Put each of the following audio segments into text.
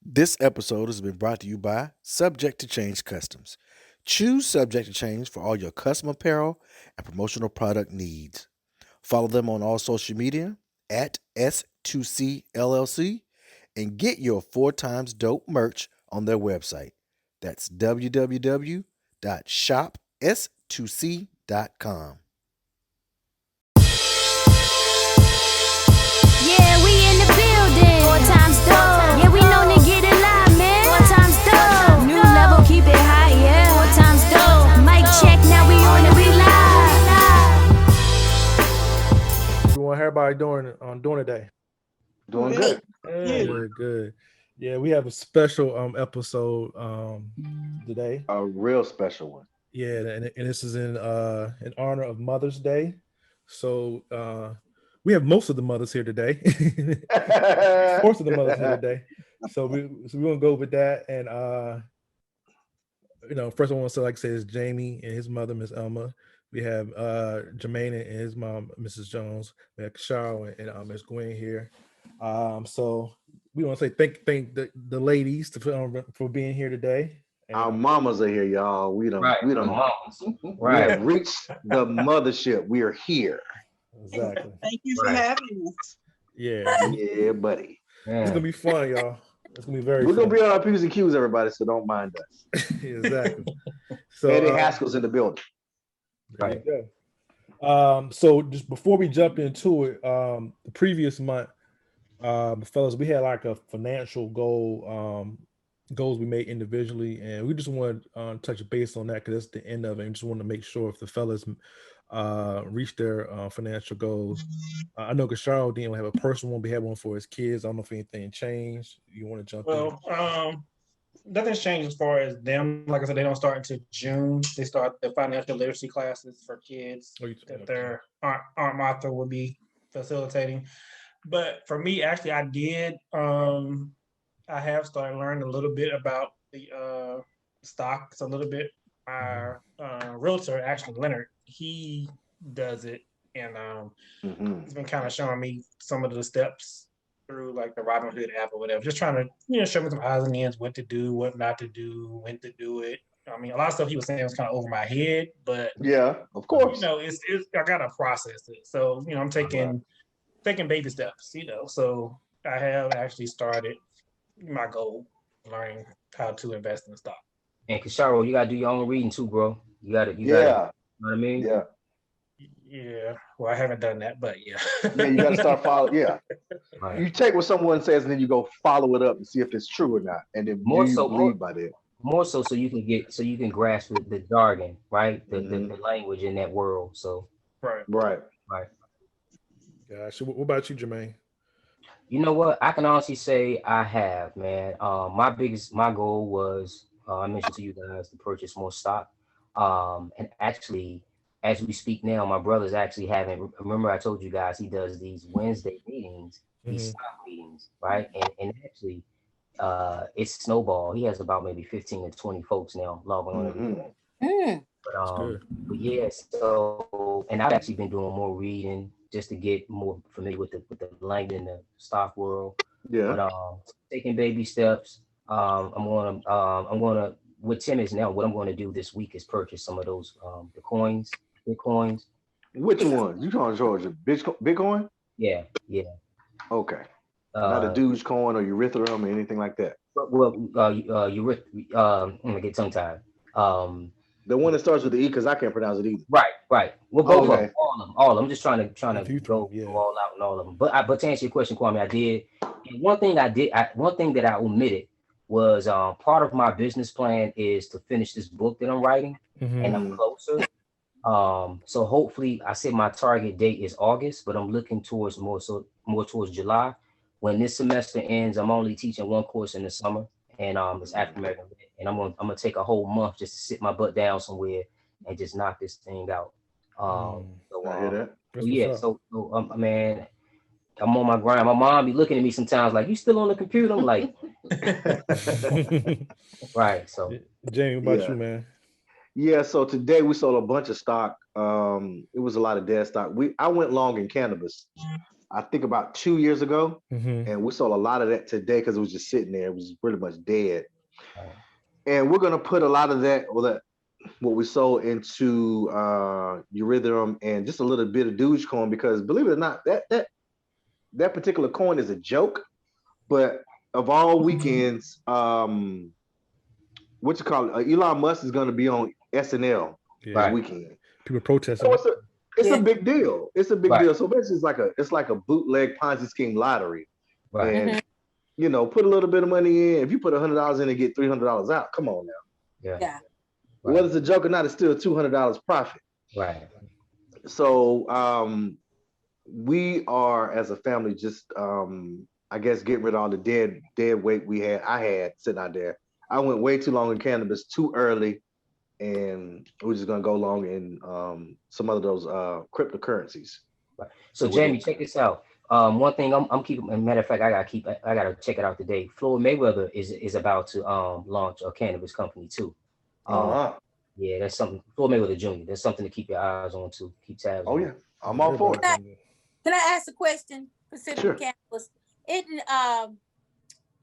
This episode has been brought to you by Subject to Change Customs. Choose Subject to Change for all your custom apparel and promotional product needs. Follow them on all social media at S2C LLC and get your 4 times dope merch on their website. That's www.shopS2C.com. Yeah, we in the building. 4 times dope. Yeah, we known to get it live, man. 4 times dope. New level, keep it high, yeah. 4 times dope. Mic check, now we on it, we live. You want everybody doing today? Doing good. Good. Yeah, we have a special episode today. A real special one. Yeah, and this is in honor of Mother's Day. So we have most of the mothers here today. Most of the mothers here today. So we're gonna go with that. And first I want to say is Jamie and his mother, Miss Elma. We have Jermaine and his mom, Mrs. Jones. We have Cheryl and Miss Gwen here. So we want to say thank the ladies for being here today. And, our mamas are here, y'all. We don't Right. we have reached the mothership. We are here. Exactly. Thank you for having us. Yeah, buddy. It's gonna be fun, y'all. It's gonna be very We're fun. gonna be on our P's and Q's, everybody, so don't mind us. Exactly. So Eddie Haskell's in the building. there you go. So just before we jump into it, the previous month, fellas, we had like a financial goals we made individually, and we just wanted to touch base on that because that's the end of it. And just wanted to make sure if the fellas reached their financial goals. I know Gasharo didn't have a personal one, but he had one for his kids. I don't know if anything changed. You want to jump in? Well, nothing's changed as far as them. Like I said, they don't start until June. They start the financial literacy classes for kids that their Aunt Martha will be facilitating. But for me, actually, I have started learning a little bit about the stocks a little bit. Our realtor, actually Leonard, he does it, and he's been kind of showing me some of the steps through like the Robinhood app or whatever, just trying to show me some odds and ends, what to do, what not to do, when to do it. I mean, a lot of stuff he was saying was kind of over my head, but yeah, of course, it's I gotta process it. So I'm taking baby steps. So I have actually started my goal, learning how to invest in stock. And Kasharo, you gotta do your own reading too, bro. You gotta. You know what I mean? Yeah. Yeah. Well, I haven't done that, but yeah. Yeah, you gotta start following. Yeah. Right. You take what someone says and then you go follow it up and see if it's true or not. And then lead by that. More so you can grasp the jargon, right? The language in that world. So Right. Gosh, what about you, Jermaine? You know what? I can honestly say I have, man. My goal was I mentioned to you guys to purchase more stock. And actually, as we speak now, my brother's actually having. Remember, I told you guys he does these Wednesday meetings, these stock meetings, right? And actually, it's snowball. He has about maybe 15 to 20 folks now logging on every day. But yeah, so and I've actually been doing more reading just to get more familiar with the language in the stock world. Yeah. But taking baby steps. I'm gonna with Tim is now. What I'm going to do this week is purchase some of those the coins, Bitcoins. Which ones? You trying to charge your Bitcoin? Yeah. Okay. Not a Dogecoin or Ethereum or anything like that. Well, I'm gonna get tongue tied. The one that starts with the E, because I can't pronounce it either. Right. Well, both of them, all of them. I'm just trying to go all out in all of them. But to answer your question, Kwame, I did. And one thing that I omitted was part of my business plan is to finish this book that I'm writing, and I'm closer. So hopefully, I said my target date is August, but I'm looking more towards July. When this semester ends, I'm only teaching one course in the summer, and it's African American, and I'm gonna take a whole month just to sit my butt down somewhere and just knock this thing out. I hear that. So man, I'm on my grind. My mom be looking at me sometimes like, "You still on the computer?" I'm like, right. So, Jamie, what about you, man? Yeah. So today we sold a bunch of stock. It was a lot of dead stock. I went long in cannabis. I think about 2 years ago, and we sold a lot of that today because it was just sitting there. It was pretty much dead. And we're gonna put a lot of that, or that what we sold, into Erythrium and just a little bit of Dogecoin, because believe it or not, that particular coin is a joke. But of all weekends, what you call it? Elon Musk is gonna be on SNL this weekend. People protesting. So it's a big deal. It's a big deal. So basically, it's like a bootleg Ponzi scheme lottery. And you know, put a little bit of money in. If you put $100 in and get $300 out, come on now. Yeah. Whether it's a joke or not, it's still $200 profit. Right. So we are, as a family, just I guess getting rid of all the dead weight I had sitting out there. I went way too long in cannabis too early, and we're just gonna go long in some of those cryptocurrencies. Right. So Jamie, check this out. One thing I'm keeping. As a matter of fact, I gotta check it out today. Floyd Mayweather is about to launch a cannabis company too. Yeah, that's something. Floyd Mayweather Jr. That's something to keep your eyes on too. Keep tabs. Oh yeah, I'm all for it. Can I ask a question? Pacific Cannabis. Isn't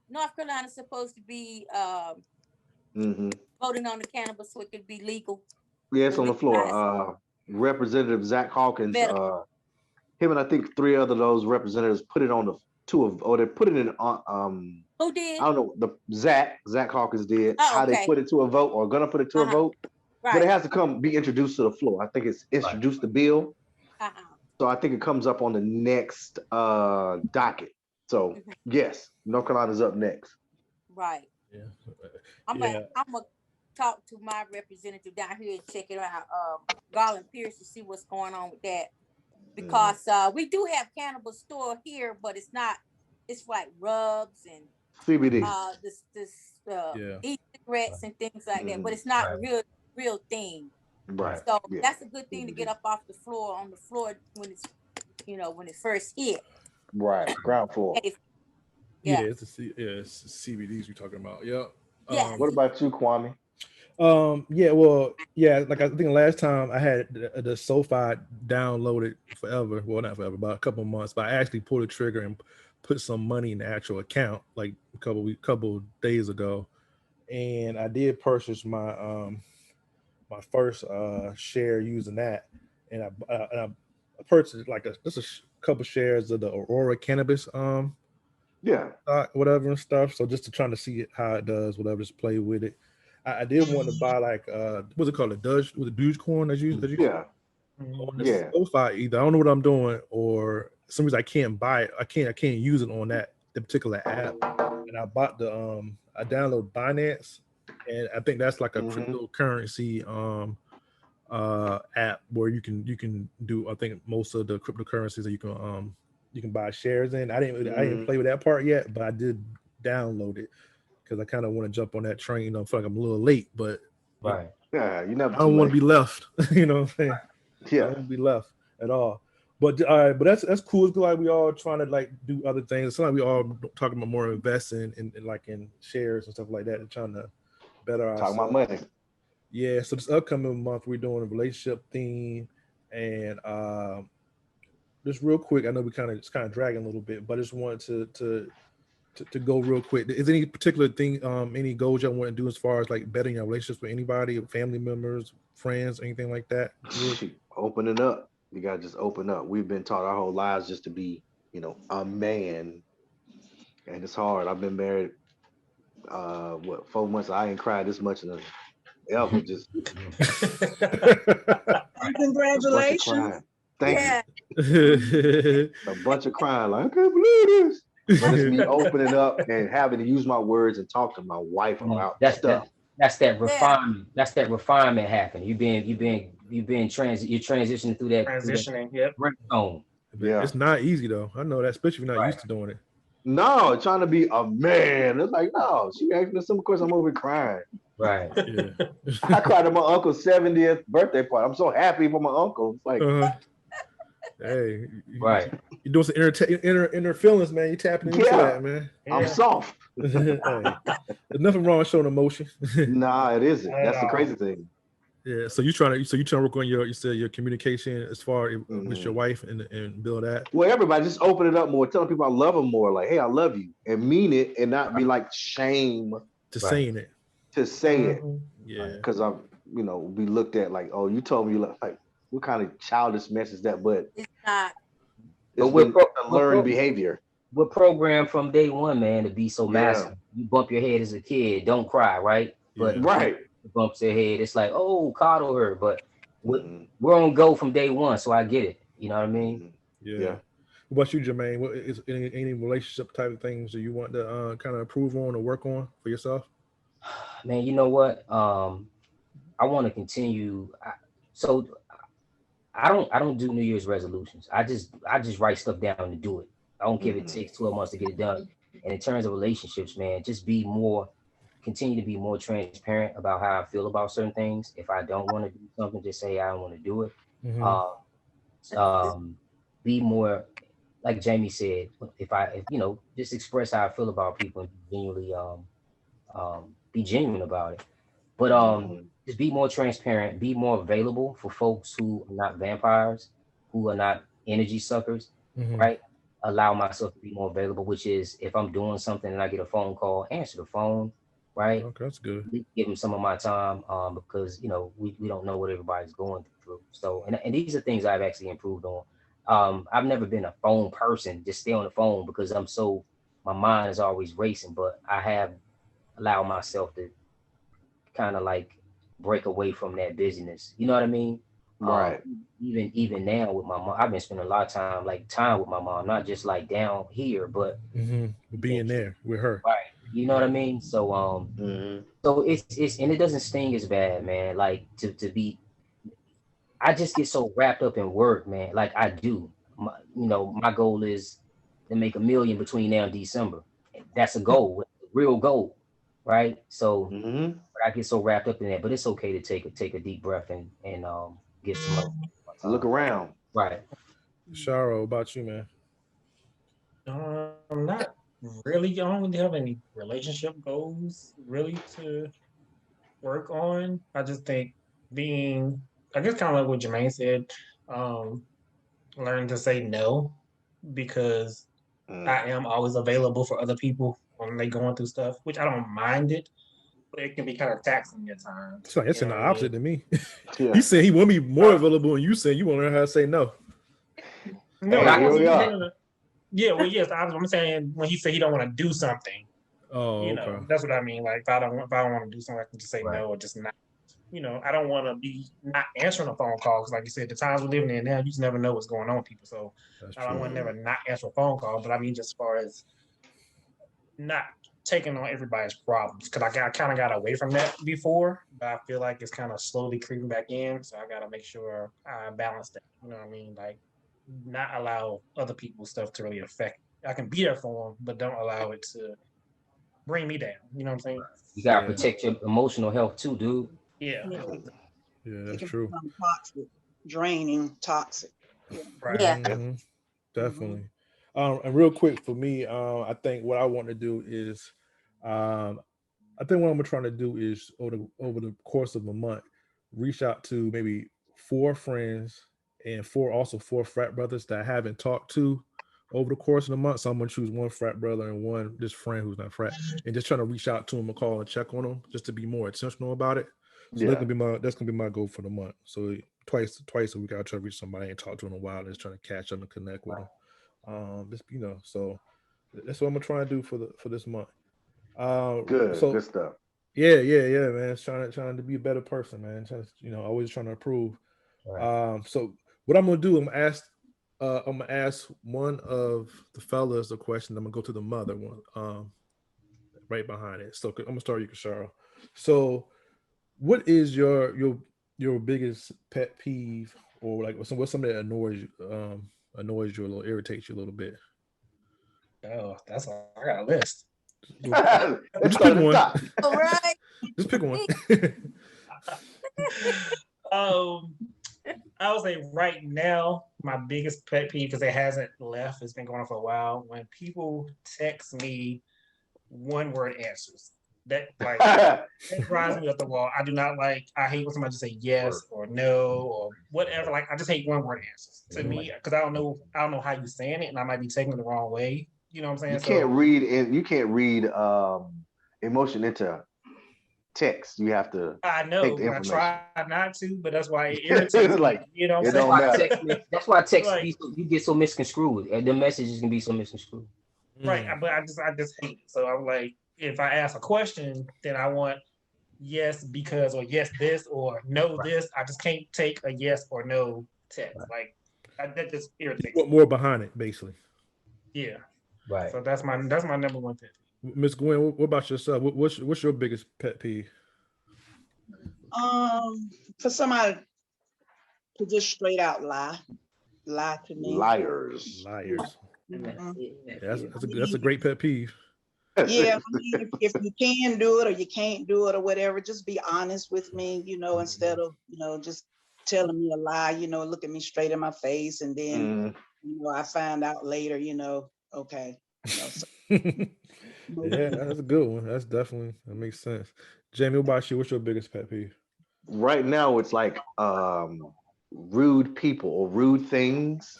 North Carolina supposed to be voting on the cannabis so it could be legal? Yeah, it's on the floor. Representative Zach Hawkins, him and I think 3 other those representatives put it on they put it in who did? I don't know, Zach Hawkins did. How they put it to a vote, or gonna put it to a vote. But it has to be introduced to the floor. I think it's introduced the bill. So I think it comes up on the next docket. So yes, North Carolina's up next. Right. Yeah. I'm gonna talk to my representative down here and check it out, Garland Pierce, to see what's going on with that. Because we do have cannabis store here, but it's not. It's like rubs and CBD, e-cigarettes and things like that. But it's not real thing. Right. So that's a good thing to get up off the floor, on the floor when it's when it first hit. Right. Ground floor. It's CBDs we're talking about. Yeah. What about you, Kwame? Like I think last time I had the SoFi downloaded forever. Well, not forever, about a couple of months. But I actually pulled the trigger and put some money in the actual account like a couple days ago, and I did purchase my my first share using that, and I purchased like just a couple shares of the Aurora Cannabis stock, whatever and stuff. So just to trying to see how it does, whatever, just play with it. I did want to buy like what's it called, a Dogecoin as you on the SoFi either. I don't know what I'm doing, or for some reason I can't buy it. I can't use it on the particular app. And I bought I downloaded Binance, and I think that's like a cryptocurrency app where you can do, I think, most of the cryptocurrencies that you can buy shares in. I didn't play with that part yet, but I did download it because I kind of want to jump on that train. I feel like I'm a little late, but you never. I don't want to be left. You know what I'm saying? Yeah, I don't want to be left at all. But but that's cool. It's like we all trying to like do other things. It's like we all talking about more investing in shares and stuff like that, and trying to better ourselves. Talking about money. Yeah. So this upcoming month we're doing a relationship theme, and just real quick. I know it's kind of dragging a little bit, but I just wanted to go real quick. Is there any particular thing, any goals y'all want to do as far as like bettering your relationships with anybody, family members, friends, anything like that? Opening up. You gotta just open up. We've been taught our whole lives just to be, a man, and it's hard. I've been married, 4 months. I ain't cried this much in ever. Just congratulations. Thank you. A bunch of crying, like I can't believe this. But it's me opening up and having to use my words and talk to my wife about stuff. That's that refinement. That's that refinement happening. You're transitioning through that. Transitioning, yep. Yeah. It's not easy though. I know that, especially if you're not used to doing it. No, trying to be a man. It's like, no, she asked me some questions, I'm over crying. Right. Yeah. I cried at my uncle's 70th birthday party. I'm so happy for my uncle. It's like, hey, right. You're doing some inner feelings, man. You're tapping into that, man. I'm soft. Hey, there's nothing wrong with showing emotion. Nah, it isn't. That's the crazy thing. Yeah, so you trying to work on your communication as far with your wife and build that. Well, everybody just open it up more, telling people I love them more, like, hey, I love you, and mean it, and not be like shame to saying it. To say it, yeah, because I'm, be looked at like, oh, you told me you like, what kind of childish mess is that? But it's not. It's been a learned behavior. We're programmed from day one, man, to be so masculine. You bump your head as a kid, don't cry, right? But bumps their head, it's like, oh, coddle her. But we're on go from day one, so I get it. You know what I mean? Yeah. What about you, Jermaine? What is any relationship type of things that you want to kind of improve on or work on for yourself? Man, you know what? I want to continue. So I don't do New Year's resolutions. I just write stuff down to do it. I don't care if it takes 12 months to get it done. And in terms of relationships, man, just continue to be more transparent about how I feel about certain things. If I don't want to do something, just say I don't want to do it. Be more, like Jamie said, if just express how I feel about people and genuinely be genuine about it. But just be more transparent, be more available for folks who are not vampires, who are not energy suckers, right? Allow myself to be more available, which is if I'm doing something and I get a phone call, answer the phone, right? Okay, that's good. Give them some of my time because we don't know what everybody's going through. So and these are things I've actually improved on. I've never been a phone person, just stay on the phone because my mind is always racing, but I have allowed myself to kind of like break away from that busyness. You know what I mean? Right. Even now with my mom, I've been spending a lot of time with my mom, not just like down here, but being there with her. Right. You know what I mean? So so it's and it doesn't sting as bad, man. Like to be, I just get so wrapped up in work, man. Like I do. My goal is to make $1 million between now and December. That's a goal, a real goal, right? So I get so wrapped up in that, but it's okay to take a deep breath and get some look around. Right. Sharo, about you, man? Not really. I don't really have any relationship goals really to work on. I just think I guess kind of like what Jermaine said, learn to say no because I am always available for other people when they're going through stuff, which I don't mind it. But it can be kind of taxing at times. So it's the opposite to me. He said he want me more available, and you said you want to learn how to say no. No, yeah, well, yes, I'm saying when he said he don't want to do something. Okay. That's what I mean. Like if I don't want to do something, I can just say no or just not. I don't want to be not answering a phone call because, like you said, the times we're living in now, you just never know what's going on with people. So I don't want to never not answer a phone call. But I mean, just as far as not taking on everybody's problems, because I kind of got away from that before, but I feel like it's kind of slowly creeping back in. So I got to make sure I balance that. You know what I mean? Like not allow other people's stuff to really affect. I can be there for them, but don't allow it to bring me down. You know what I'm saying? You gotta protect your emotional health too, dude. Yeah. Yeah, that's true. Toxic, draining, toxic. Right. Definitely. And real quick for me, I think what I want to do is, I think what I'm trying to do is over the course of a month, reach out to maybe 4 friends and 4 frat brothers that I haven't talked to over the course of the month. So I'm gonna choose 1 frat brother and 1 just friend who's not frat, and just trying to reach out to them and call and check on them, just to be more intentional about it. So that's gonna be my goal for the month. So twice a week, I'll try to reach somebody I ain't talked to in a while, and just trying to catch them and connect with them. So that's what I'm gonna try and do for this month. Good stuff. Yeah, man. It's trying to be a better person, man. Always trying to improve. Right. So what I'm gonna do, I'm gonna ask one of the fellas a question. I'm gonna go to the mother one, right behind it. So I'm gonna start with you, Kashara. So, what is your biggest pet peeve, or like what's something that annoys you a little, irritates you a little bit? Oh, I got a list. Just pick one. All right. Just pick one. I would say right now, my biggest pet peeve, because it hasn't left, it's been going on for a while, when people text me 1-word answers. That like that drives me up the wall. I do not like. I hate when somebody just say yes or no or whatever. Like I just hate one word answers to me because I don't know how you're saying it, and I might be taking it the wrong way. You know what I'm saying? You can't read emotion into text. You have to. I know. Take the I try not to, but that's why it irritates like, me. You know what I'm saying? That's why text you get so misconstrued, and the messages can be so misconstrued. Right, but I just hate it. So I'm like, if I ask a question, then I want yes because or yes this or no this. I just can't take a yes or no text. Like that just irritates. What more behind it, basically? Yeah. Right. So that's my number one pet peeve. Miss Gwen, what about yourself? What's your biggest pet peeve? For somebody to just straight out lie to me. Liars. Mm-hmm. Yeah, that's a great pet peeve. Yeah, I mean, if you can do it or you can't do it or whatever, just be honest with me, instead of, just telling me a lie, look at me straight in my face. And then, I find out later, okay. Yeah, that's a good one. That makes sense. Jamie, what about you? What's your biggest pet peeve? Right now, it's like rude people or rude things.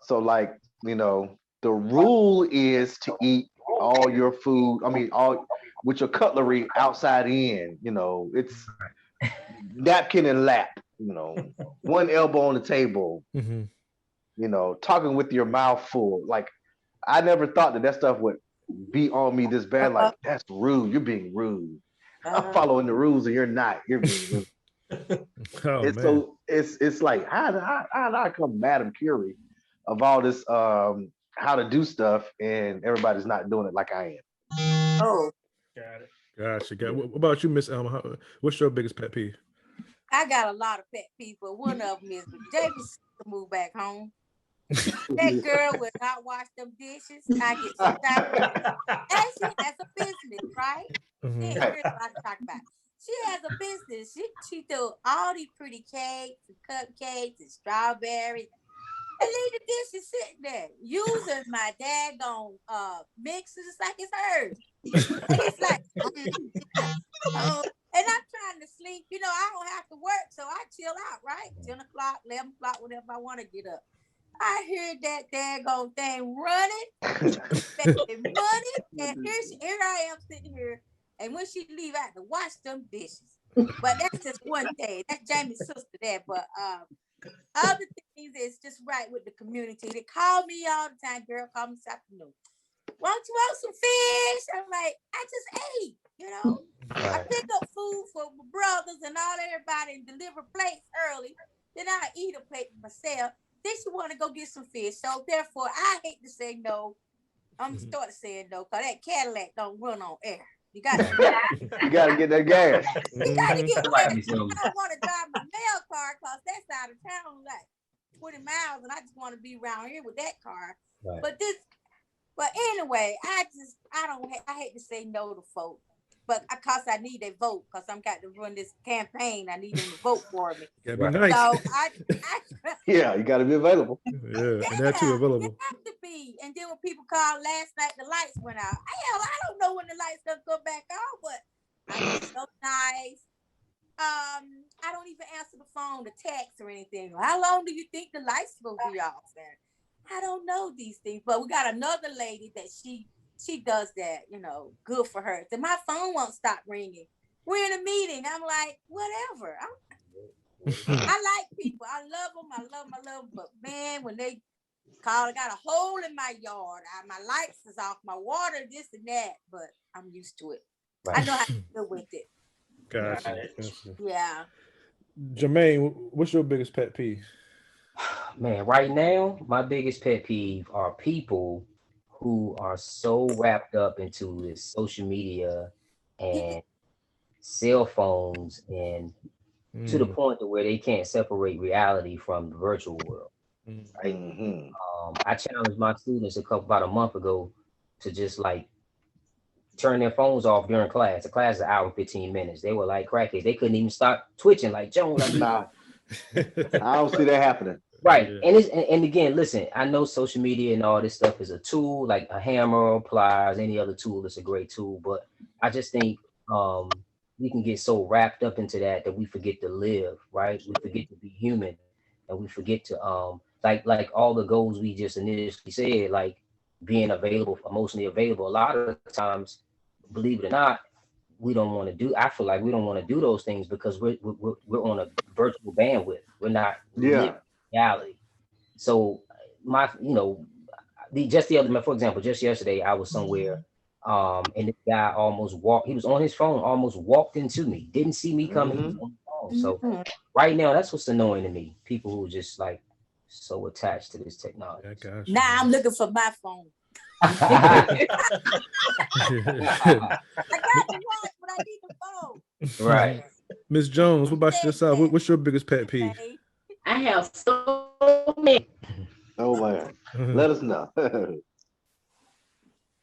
So like, the rule is to eat all your food. I mean, all with your cutlery outside in. It's napkin and lap. One elbow on the table. Talking with your mouth full. Like, I never thought that stuff would be on me this bad. Like, that's rude. You're being rude. I'm following the rules and you're not. You're being rude. It's like how did I come Madam Curie of all this how to do stuff and everybody's not doing it like I am. Oh, got it. Gotcha. What about you, Miss Elma? What's your biggest pet peeve? I got a lot of pet peeves, but one of them is David's to move back home. That girl will not wash them dishes. I get so tired. Actually, that's a business, right? Here's what I talk about. She has a business. She do all these pretty cakes and cupcakes and strawberries. And leave the dishes sitting there. Using my daggone mixers like it's hers. And it's like, and I'm trying to sleep. I don't have to work, so I chill out, right? 10 o'clock, 11 o'clock, whenever I want to get up. I hear that daggone thing running, money, and here I am sitting here. And when she leave, I have to wash them dishes. But that's just one thing. That's Jamie's sister there. But other things is just right with the community. They call me all the time. Girl, call me this afternoon. Won't you want some fish? I'm like, I just ate, I pick up food for my brothers and all everybody and deliver plates early. Then I eat a plate myself. Then she want to go get some fish. So therefore, I hate to say no. I'm going to start saying no because that Cadillac don't run on air. You got to get that gas. You got to get gas. I don't want to drive my mail car because that's out of town like 20 miles, and I just want to be around here with that car. Right. But anyway, I hate to say no to folks. But because I need a vote, because I'm got to run this campaign, I need them to vote for me. Gotta be nice. So yeah, you got to be available. Yeah, and that too available. You have to be. And then when people called last night, the lights went out. Hell, I don't know when the lights gonna come back on, but I'm so nice. I don't even answer the phone, the text, or anything. How long do you think the lights will be off? And I don't know these things, but we got another lady that she does that, good for her. Then my phone won't stop ringing. We're in a meeting. I'm like, whatever. I like people. I love them. But man, when they call, I got a hole in my yard. My lights is off, my water, this and that. But I'm used to it. Right. I know how to deal with it. Gotcha. Yeah. Jermaine, what's your biggest pet peeve? Man, right now, my biggest pet peeve are people who are so wrapped up into this social media and cell phones and to the point to where they can't separate reality from the virtual world. Right? I challenged my students about a month ago to just like turn their phones off during class. The class is an hour and 15 minutes. They were like crackheads. They couldn't even stop twitching like Jones. Nah, I don't see that happening. Right. And again, listen, I know social media and all this stuff is a tool, like a hammer, pliers, any other tool is a great tool. But I just think we can get so wrapped up into that we forget to live, right? We forget to be human, and we forget to like all the goals we just initially said, like being available, emotionally available. A lot of times, believe it or not, we don't want to do. I feel like we don't want to do those things because we're on a virtual bandwidth. We're not living reality. So just the other, for example, just yesterday I was somewhere, and this guy almost walked. He was on his phone, almost walked into me. Didn't see me coming. He was on his phone. So right now, that's what's annoying to me. People who just like so attached to this technology. Now I'm looking for my phone. I got the watch, but I need the phone. Right. Miss Jones, what about yourself? What's your biggest pet peeve? I have so many. Oh man, let us know.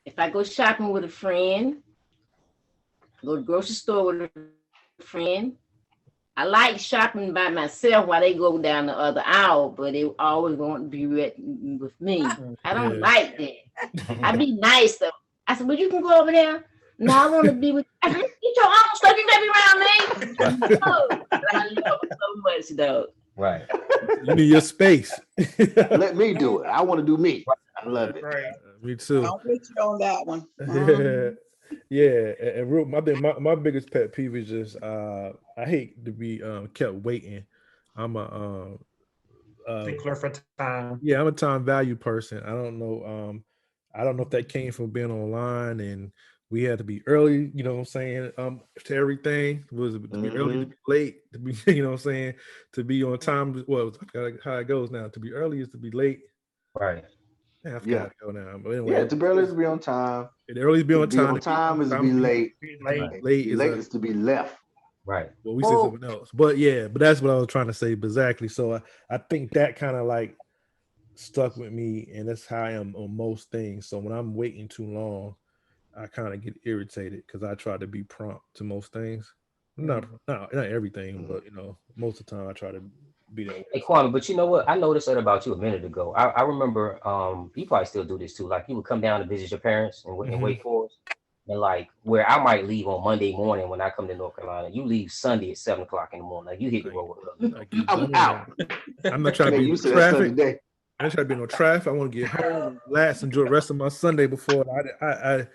If I go shopping with a friend, go to the grocery store with a friend. I like shopping by myself while they go down the other aisle, but they always want to be with me. I don't like that. I be nice though. I said, well, you can go over there. No, I want to be with you. I said, get your arms stuck, you can't be around me. No, I love it so much though. Right. You need your space. Let me do it. I want to do me. I love it. Right. Me too. I'm with you on that one. Yeah. And real, my biggest pet peeve is just I hate to be kept waiting. I'm a Stickler for time. Yeah, I'm a time value person. I don't know if that came from being online and we had to be early, you know what I'm saying, to everything. Was it to be early, to be late, to be, you know what I'm saying, to be on time. Well, how it goes now. To be early is to be late. Right. Man, I forgot how to go now. But anyway, yeah, to be early is to be on time. The early is be on time. On time is to be late. Late is to be left. Right. Well, we say something else. But yeah, but that's what I was trying to say exactly. So I think that kind of like stuck with me, and that's how I am on most things. So when I'm waiting too long, I kind of get irritated because I try to be prompt to most things. Not everything, but you know, most of the time I try to be that way. Hey Kwame, but you know what? I noticed that about you a minute ago. I remember you probably still do this too. Like you would come down to visit your parents and wait for us. And like where I might leave on Monday morning when I come to North Carolina, you leave Sunday at 7 o'clock in the morning. Like you hit the road. I'm out. I'm not trying to be in traffic. I'm not trying to be no traffic. I want to get home, relax, enjoy the rest of my Sunday before I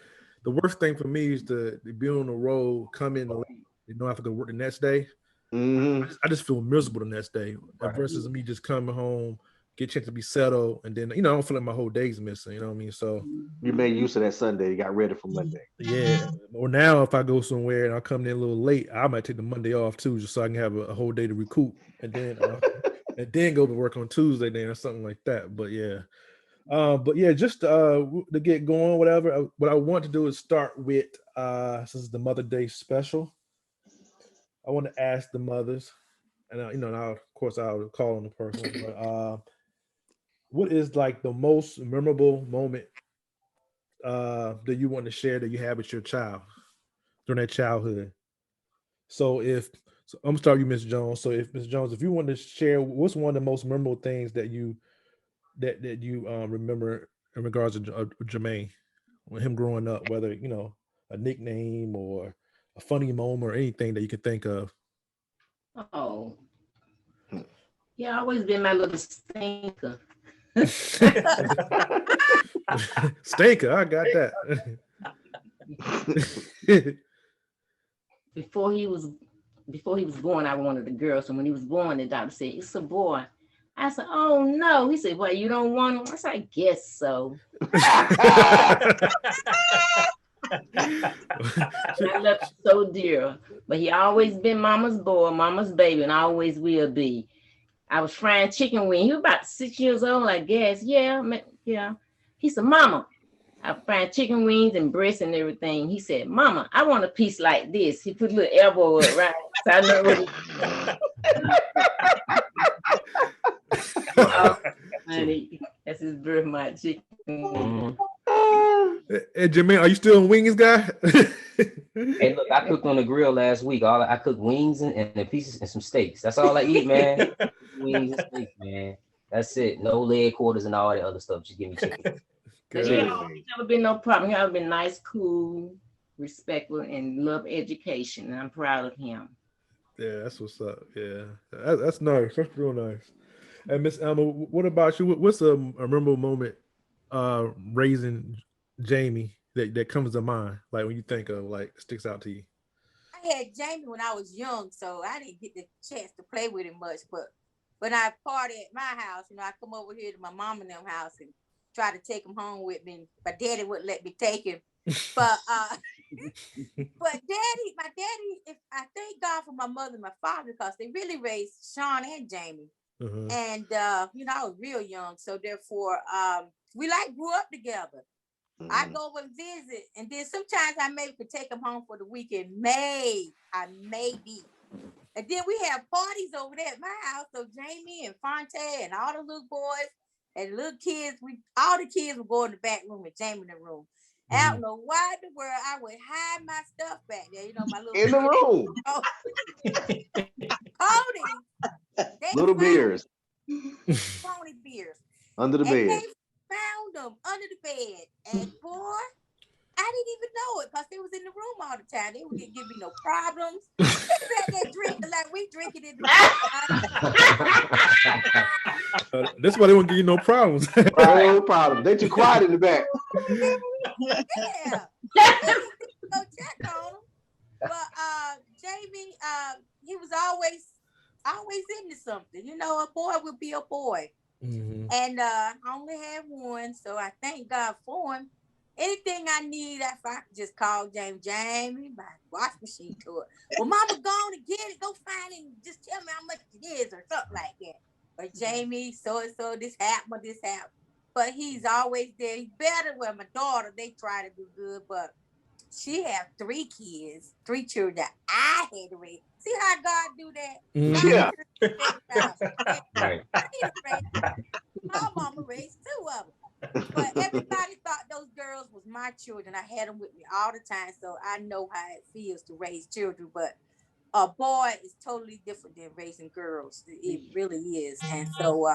the worst thing for me is to be on the road, come in late, you know, I have to go work the next day. I just feel miserable the next day versus me just coming home, get a chance to be settled, and then, you know, I don't feel like my whole day's missing, you know what I mean? So you made use of that Sunday, you got ready for Monday. Yeah. Or now if I go somewhere and I come in a little late, I might take the Monday off too, just so I can have a whole day to recoup and then go to work on Tuesday then or something like that. But yeah, just to get going, whatever. What I want to do is start with this is the Mother Day special. I want to ask the mothers, and now of course I'll call on the person. But what is like the most memorable moment that you want to share that you have with your child during their childhood? So I'm gonna start with you, Ms. Jones. So if Ms. Jones, if you want to share, what's one of the most memorable things that you remember in regards to Jermaine, with him growing up, whether, you know, a nickname or a funny moment or anything that you could think of? Oh, yeah, always been my little stinker. Stinker, I got that. Before he was born, I wanted a girl. So when he was born, the doctor said, it's a boy. I said, oh no. He said, well, you don't want him? I said, I guess so. I love him so dear. But he always been mama's boy, mama's baby, and always will be. I was frying chicken wings. He was about 6 years old, I guess. Yeah. He said, Mama, I'm frying chicken wings and breasts and everything. He said, Mama, I want a piece like this. He put a little elbow around. So I know what oh, honey, that's his birthmark chicken. Hey, Jermaine, are you still a wings guy? Hey, look, I cooked on the grill last week. I cooked wings and the pieces and some steaks. That's all I eat, man. Wings and steaks, man. That's it. No leg quarters and all that other stuff. Just give me chicken. He's never been no problem. He always been nice, cool, respectful, and love education. And I'm proud of him. Yeah, that's what's up. Yeah, that's nice. That's real nice. And Miss Elma, what about you? What's a memorable moment raising Jamie that comes to mind? Like when you think of like sticks out to you. I had Jamie when I was young, so I didn't get the chance to play with him much. But when I party at my house, I come over here to my mom and them house and try to take him home with me. My daddy wouldn't let me take him. But my daddy, I thank God for my mother and my father because they really raised Sean and Jamie. Mm-hmm. And I was real young, so therefore we grew up together. Mm-hmm. I go and visit, and then sometimes I maybe could take him home for the weekend. Maybe. And then we have parties over there at my house. So Jamie and Fonte and all the little boys and little kids, all the kids would go in the back room and Jamie in the room. Mm-hmm. I don't know why in the world I would hide my stuff back there. My little in the room. Pony. Little beers. Pony beers. Under the bed. They found them under the bed. And boy, I didn't even know it because they was in the room all the time. They wouldn't give me no problems. They sat there drinking like we drinking in the That's why they won't give you no problems. No problem. They too quiet in the back. Yeah. Go check on them. But Jamie, he was always into something. A boy would be a boy. Mm-hmm. And I only had one, so I thank God for him. Anything I need, if I could just call Jamie, my wash machine to it. Well, Mama, go on and get it. Go find it and just tell me how much it is or something like that. Or Jamie, so this happened. But he's always there. He's better with my daughter. They try to do good, but she have 3 kids, 3 children that I had to raise. See how God do that? Yeah. Right. My mama raised 2 of them. But everybody thought those girls was my children. I had them with me all the time, so I know how it feels to raise children. But a boy is totally different than raising girls. It really is. And so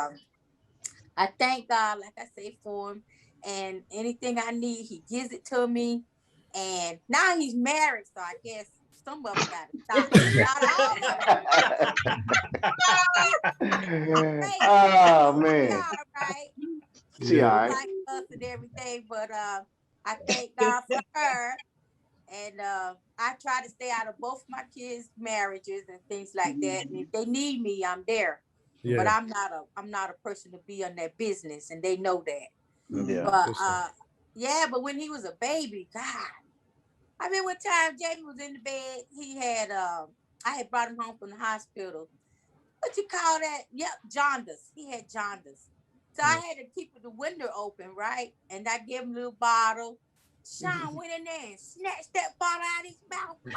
I thank God, like I say, for him. And anything I need, he gives it to me. And now he's married, so I guess some of them got to stop. Oh, man. All right. She all right. Like us and everything, but I thank God for her. And I try to stay out of both my kids' marriages and things like that. And if they need me, I'm there. Yeah. But I'm not a person to be on their business, and they know that. Yeah. But but when he was a baby, God. I mean, one time Jamie was in the bed, he had I had brought him home from the hospital. What you call that? Yep, jaundice. He had jaundice. So I had to keep the window open, right? And I gave him a little bottle. Sean went in there and snatched that bottle out of his mouth. Wow.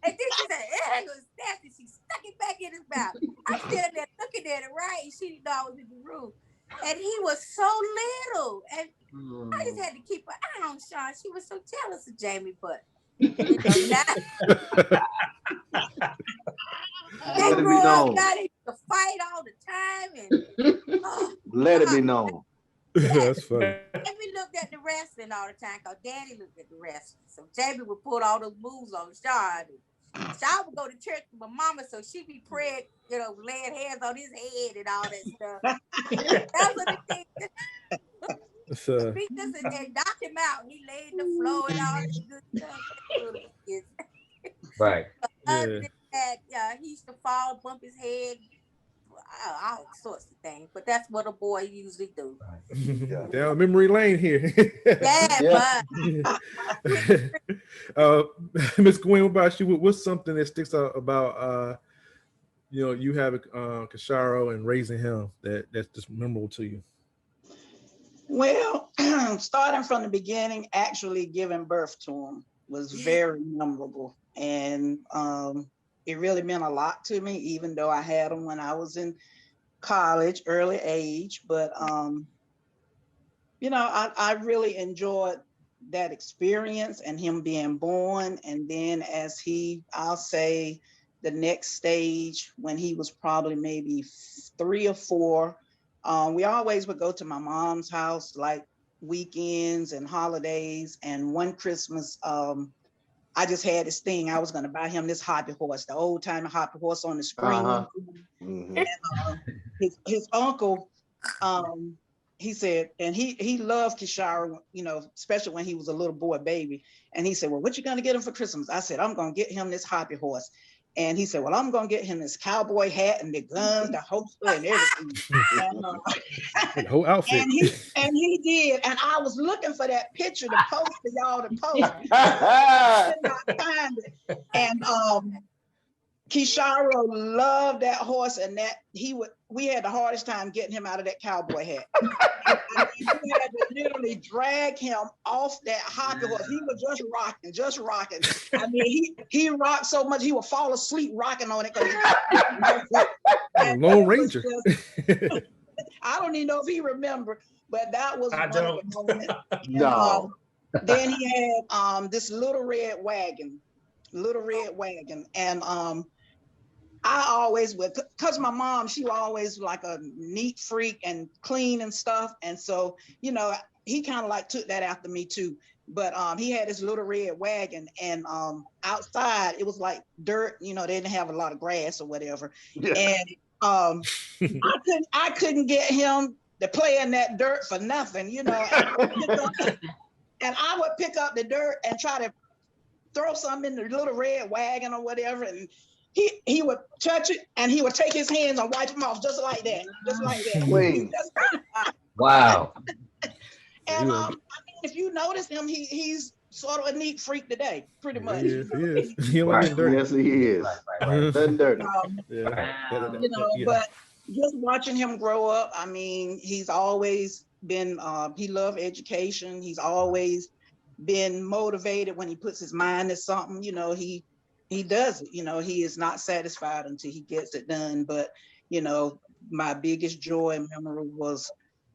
And then she said, it was nasty. She stuck it back in his mouth. I'm standing there looking at it, right? And she didn't know I was in the room. And he was so little. And I just had to keep an eye on Sean. She was so jealous of Jamie, but they grew up, got into a fight all the time. And let it be known. That's funny. Jamie looked at the wrestling all the time because Daddy looked at the wrestling. So Jamie would put all those moves on Sean. Sean would go to church with my mama, so she'd be praying, laying hands on his head and all that stuff. That's what the thing. And knocked him out. He laid in the floor and all this good stuff. Right. Other than that, he used to fall, bump his head, all sorts of things. But that's what a boy usually do. Yeah. Down memory lane here. Miss Gwen, what about you? What's something that sticks out about you having Kasharo and raising him that's just memorable to you? Well, starting from the beginning, actually giving birth to him was very memorable. And it really meant a lot to me, even though I had him when I was in college, early age. But, I really enjoyed that experience and him being born. And then as I'll say, the next stage when he was probably maybe 3 or 4. We always would go to my mom's house, like weekends and holidays. And one Christmas, I just had this thing. I was going to buy him this hobby horse, the old time hobby horse on the spring. And his uncle, he said, and he loved Kishara, you know, especially when he was a little boy baby. And he said, well, what you going to get him for Christmas? I said, I'm going to get him this hobby horse. And he said, well, I'm going to get him this cowboy hat and the guns, the holster and everything. And, the whole outfit. And he did. And I was looking for that picture to post for y'all to post. I could not find it. And Kishara loved that horse, and that we had the hardest time getting him out of that cowboy hat. I mean, we had to literally drag him off that hobby horse. He was just rocking. I mean, he rocked so much he would fall asleep rocking on it. Lone Ranger. I don't even know if he remembered, but that was I don't. No. Then he had this little red wagon, and I always would, because my mom, she was always like a neat freak and clean and stuff. And so, you know, he kind of like took that after me too. But he had this little red wagon, and outside it was like dirt, you know, they didn't have a lot of grass or whatever. Yeah. And I couldn't get him to play in that dirt for nothing, you know. And I would pick up the dirt and try to throw something in the little red wagon or whatever, and he would touch it, and he would take his hands and wipe them off just like that. Wait. Wow. And I mean, if you notice him, he's sort of a neat freak today, pretty much. He is. He dirty. Yes, he is. Nothing dirty. You know, but just watching him grow up, I mean, he's always been, he loved education. He's always been motivated when he puts his mind to something, you know, he does it, you know, he is not satisfied until he gets it done. But, you know, my biggest joy and memory was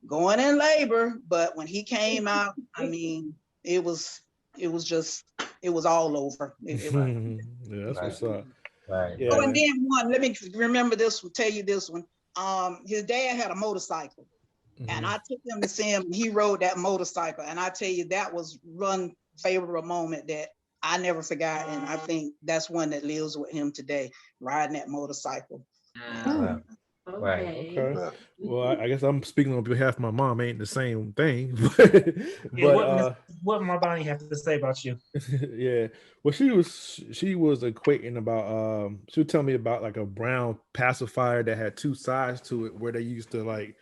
going in labor. But when he came out, I mean, it was all over. Yeah, that's what's up. Right. Yeah. Oh, and then let me remember this one, tell you this one. His dad had a motorcycle. And I took him to see him, and he rode that motorcycle. And I tell you, that was one favorable moment that I never forgot. And I think that's one that lives with him today, riding that motorcycle. Right. Okay. Well, I guess I'm speaking on behalf of my mom. Ain't the same thing. What my Bonnie have to say about you? Yeah. Well, she was equating about she would tell me about like a brown pacifier that had 2 sides to it, where they used to, like,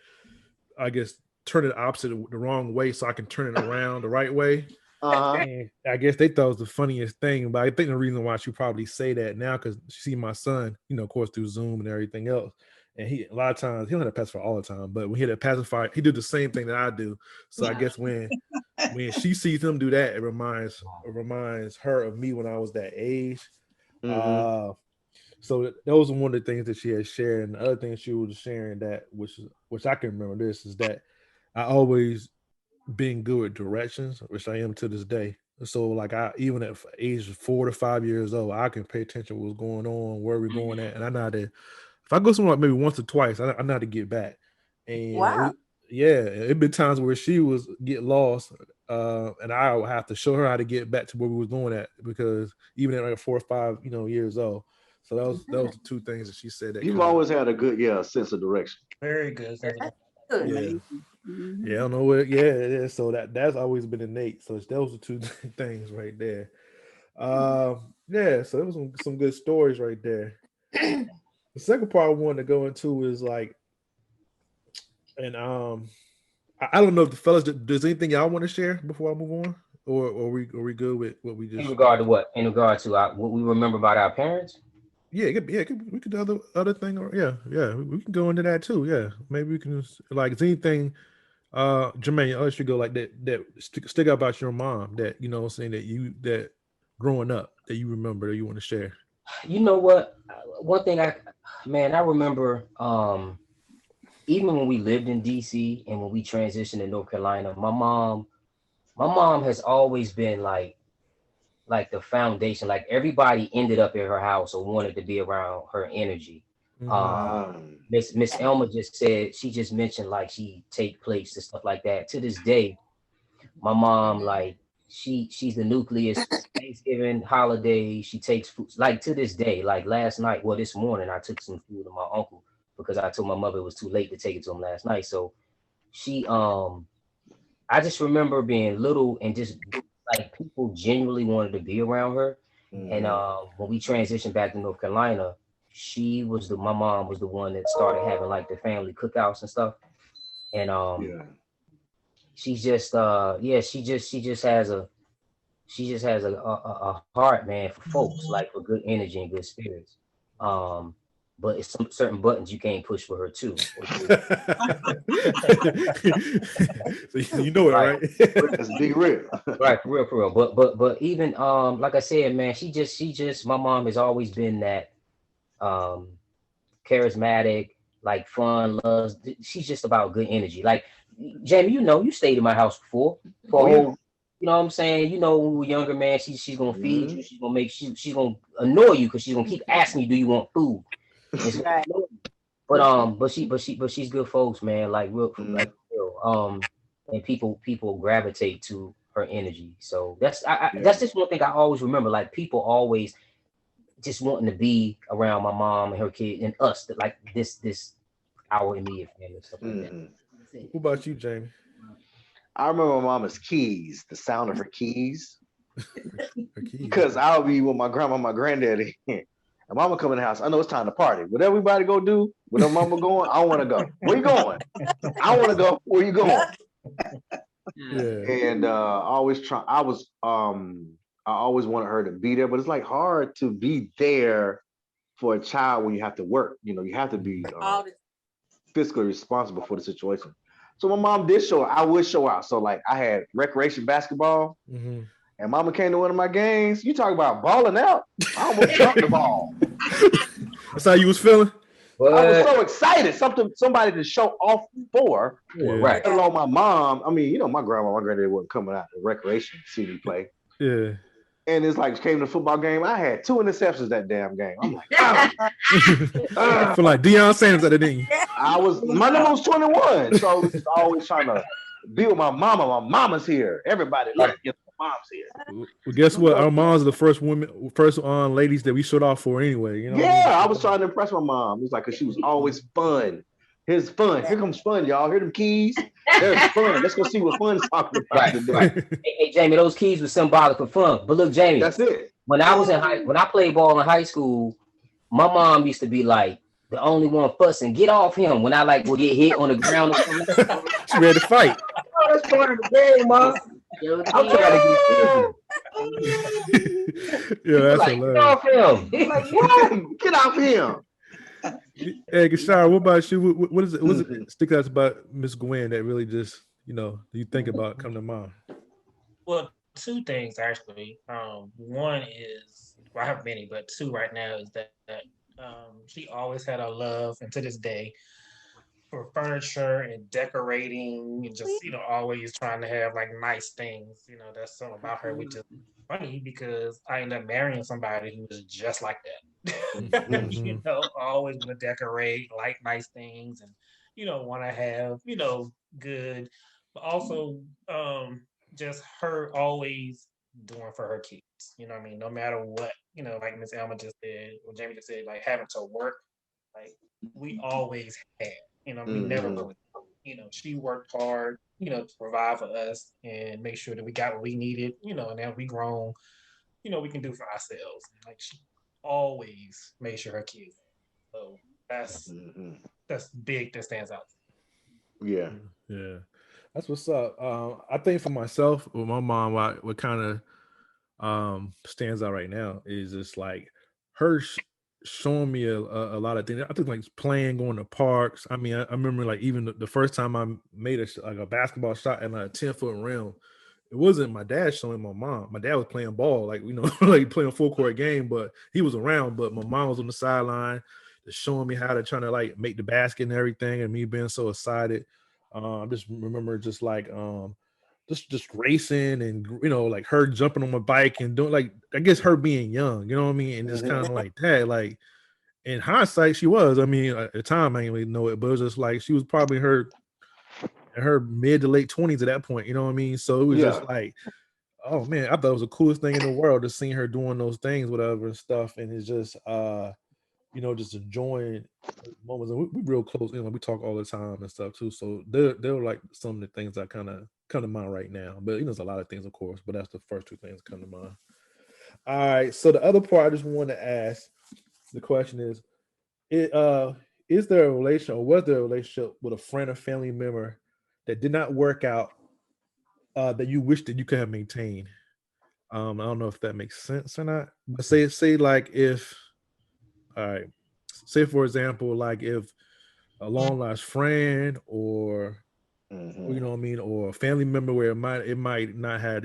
I guess, turn it opposite the wrong way so I can turn it around the right way. And I guess they thought it was the funniest thing, but I think the reason why she probably say that now, because she see my son, you know, of course, through Zoom and everything else. And he, a lot of times, he don't have a pacifier all the time, but when he had a pacifier, he did the same thing that I do. So I guess when she sees him do that, it reminds her of me when I was that age. So that was one of the things that she had shared. And the other thing she was sharing, that which I can remember this, is that I always been good with directions, which I am to this day. So like, I even at age 4 to 5 years old, I can pay attention to what's going on, where we're going at, and I know how to, if I go somewhere maybe once or twice, I know how to get back. And it'd been times where she was get lost, and I would have to show her how to get back to where we was going at, because even at like 4 or 5, you know, years old. So that was the 2 things that she said. That you've always had a good sense of direction. Very good. Yeah. Yeah, I don't know what. Yeah. So that's always been innate. So those are 2 things right there. Yeah. So there was some good stories right there. The second part I wanted to go into is like, and I don't know if the fellas, does anything y'all want to share before I move on, or are we good with what we just? In regard to what? In regard to what we remember about our parents? Yeah, we could do other thing, or we can go into that too. Yeah, maybe we can, like, is anything, Jermaine, I'll let you go, like that stick out about your mom, that, you know, saying that growing up that you remember, that you want to share. You know what? One thing I remember, even when we lived in DC and when we transitioned to North Carolina, my mom has always been like like the foundation. Like everybody ended up at her house or wanted to be around her energy. Miss Elma just said, she just mentioned like she take plates and stuff like that. To this day, my mom, like she's the nucleus. Thanksgiving, holiday, she takes food. Like to this day, like last night, well, this morning, I took some food to my uncle because I told my mother it was too late to take it to him last night. So she, I just remember being little and just like people genuinely wanted to be around her. And when we transitioned back to North Carolina, my mom was the one that started having like the family cookouts and stuff. And she's just she just has a heart, man, for folks, like for good energy and good spirits. But it's some certain buttons you can't push for her too. You know it, right? Let's be real. Right, for real. But even like I said, man, she just my mom has always been that charismatic, like fun, loves. She's just about good energy. Like Jamie, you stayed in my house before for a whole. You know what I'm saying? When we were younger, man, she's gonna feed you. She's gonna she's gonna annoy you because she's gonna keep asking you, "Do you want food?" Right. But she's good folks, man. Like real. And people gravitate to her energy. So that's just one thing I always remember. Like people always just wanting to be around my mom and her kid and us. Like this our immediate family and stuff like that. What about you, Jamie? I remember my mama's keys, the sound of her keys. Because I would be with my grandma, my granddaddy, and mama come in the house. I know it's time to party. What everybody go do? Where mama going? I want to go. Where you going? I want to go. Where you going? And I always wanted her to be there, but it's like hard to be there for a child when you have to work. You have to be fiscally responsible for the situation. So my mom did show. I would show out. So like I had recreation basketball, and mama came to one of my games. You talk about balling out. I almost dropped the ball. That's how you was feeling? What? I was so excited. Somebody to show off for. Right. Let alone my mom. I mean, my grandma, my granddad wasn't coming out to recreation to see me play. Yeah. And it's like came to the football game. I had 2 interceptions that damn game. I'm like, I feel like Deion Sanders at it, didn't you? My number was 21. So just always trying to be with my mama. My mama's here. Everybody like my mom's here. Well, guess what? Our moms are the first ladies that we showed off for anyway. I was trying to impress my mom. It was like, cause she was always fun. Here's fun. Here comes fun, y'all. Hear them keys? There's fun. Let's go see what fun's talking about today. Hey, Jamie, those keys were symbolic of fun. But look, Jamie, that's it. When I played ball in high school, my mom used to be like the only one fussing. Get off him when I would get hit on the ground. She ready to fight. Oh, that's part of the game, Mom. I'm trying to get yeah, that's like, hilarious. Get off him. He's like, what? Get off him. Hey, Gashara, what about you? What is it? What's it stick out about Miss Gwen that really just you think about coming to mind? Well, 2 things actually. One is, I have many, but 2 right now is that she always had a love, and to this day, for furniture and decorating, and just always trying to have like nice things. That's something about her, which is funny because I ended up marrying somebody who was just like that. Always want to decorate, like nice things, and want to have good, but also just her always doing for her kids. No matter what, like Miss Elma just said, or Jamie just said, like having to work, like we always had. We never really, she worked hard, to provide for us and make sure that we got what we needed, and now we grown, we can do for ourselves. Like she always made sure her kids. So that's big. That stands out. Yeah. That's what's up. I think for myself, with my mom, what kind of stands out right now is just like her showing me a lot of things. I think like playing, going to parks. I mean, I remember like even the first time I made a basketball shot at like a 10-foot rim. It wasn't my dad showing my mom. My dad was playing ball, like like playing a full court game, but he was around. But my mom was on the sideline, just showing me how to try to like make the basket and everything, and me being so excited. I just remember just like just racing and like her jumping on my bike and doing like I guess her being young, you know what I mean, and just kind of like that. Like in hindsight, she was. I mean, at the time I didn't really know it, but it was just like she was probably her mid to late 20s at that point. You know what I mean? So it was just like, oh man, I thought it was the coolest thing in the world to see her doing those things, whatever and stuff, and it's just just enjoying moments. And we real close, we talk all the time and stuff too. So they're like some of the things that kind of come to mind right now. But there's a lot of things, of course, but that's the first two things that come to mind. All right. So the other part I just want to ask, the question is, is there a relation or was there a relationship with a friend or family member that did not work out that you wish that you could have maintained? I don't know if that makes sense or not, but say like if, all right, say for example, like if a long lost friend or you know what I mean, or a family member where it might not had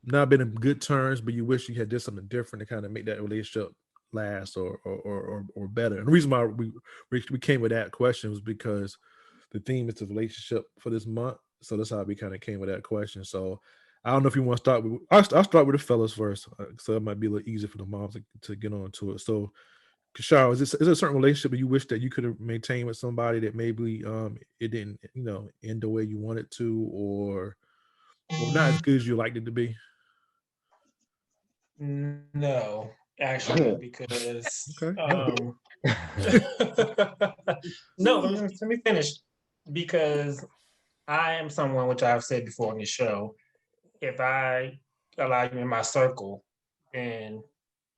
not been in good terms, but you wish you had did something different to kind of make that relationship last or better. And the reason why we came with that question was because the theme is the relationship for this month, so that's how we kind of came with that question. So I don't know if you want to start with. I'll start with the fellas first, so it might be a little easier for the moms to get on to it. So, Kashara, is there a certain relationship that you wish that you could have maintained with somebody that maybe it didn't end the way you wanted to, or not as good as you liked it to be? No, actually, because okay. No, let me finish. Because I am someone, which I've said before on the show, if I allow you in my circle, then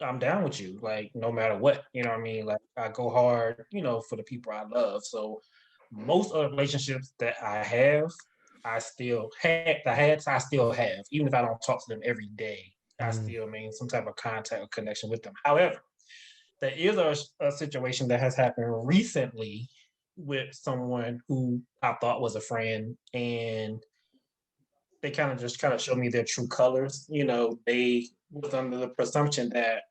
I'm down with you, like no matter what, you know what I mean? Like I go hard, for the people I love. So most of the relationships that I have, I still have, even if I don't talk to them every day, I still maintain some type of contact or connection with them. However, there is a situation that has happened recently with someone who I thought was a friend, and they kind of showed me their true colors. They was under the presumption that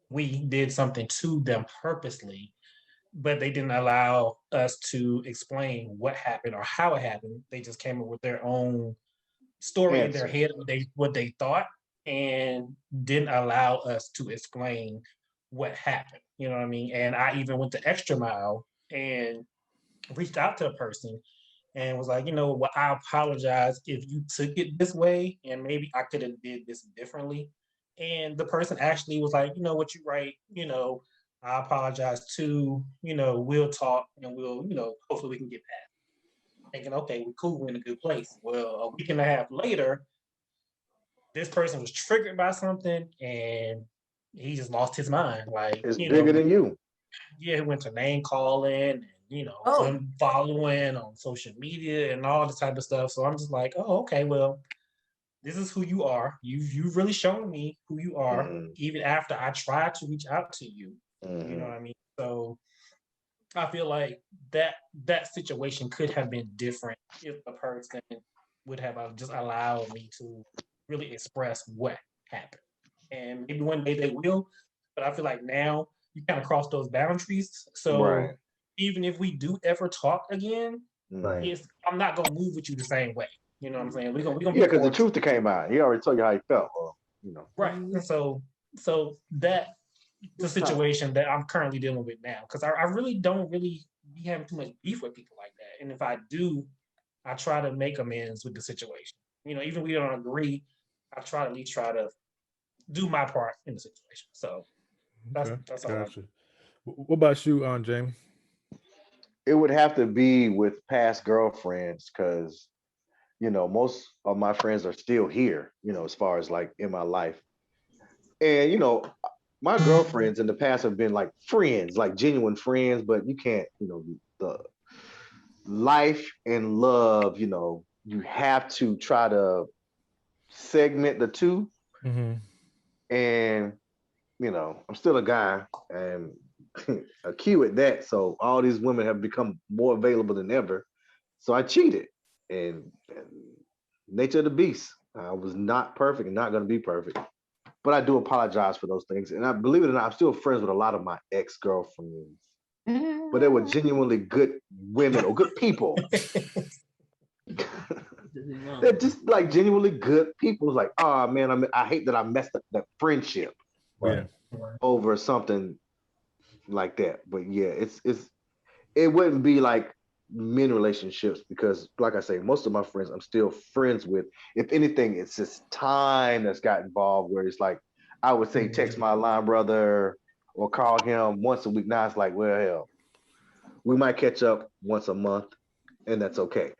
we did something to them purposely, but they didn't allow us to explain what happened or how it happened. They just came up with their own story in their head, what they thought, and didn't allow us to explain what happened. You know what I mean? And I even went the extra mile and reached out to the person and was like, well, I apologize if you took it this way, and maybe I could have did this differently. And the person actually was like, what, you right, I apologize too, we'll talk and we'll, hopefully we can get past. Thinking, okay, we're cool, we're in a good place. Well, a week and a half later, this person was triggered by something and he just lost his mind. Like, it's bigger than you. Yeah, he went to name calling and, following on social media and all this type of stuff. So I'm just like, oh, okay, well, this is who you are. You've really shown me who you are, even after I tried to reach out to you. You know what I mean? So I feel like that situation could have been different if the person would have just allowed me to really express what happened. And maybe one day they will, but I feel like now you kind of cross those boundaries. So even if we do ever talk again, I'm not gonna move with you the same way. You know what I'm saying? We're gonna because the truth came out. He already told you how he felt. Right. And so that the situation that I'm currently dealing with now, because I really don't be having too much beef with people like that. And if I do, I try to make amends with the situation. Even if we don't agree, I try to at least try to do my part in the situation. So that's all. Gotcha. What about you, Jamie? It would have to be with past girlfriends because, most of my friends are still here, as far as like in my life. And, my girlfriends in the past have been like friends, like genuine friends, but you can't, the life and love, you have to try to segment the two. And, I'm still a guy and a Q at that. So all these women have become more available than ever. So I cheated and nature of the beast. I was not perfect and not going to be perfect. But I do apologize for those things. And I believe it or not, I'm still friends with a lot of my ex-girlfriends. But they were genuinely good women or good people. They're just like genuinely good people. Like, oh man, I hate that I messed up that friendship over something like that. But yeah, it wouldn't be like men relationships because, like I say, most of my friends I'm still friends with. If anything, it's just time that's got involved. Where it's like I would say text my line brother or call him once a week. Now it's like, well, hell, we might catch up once a month, and that's okay.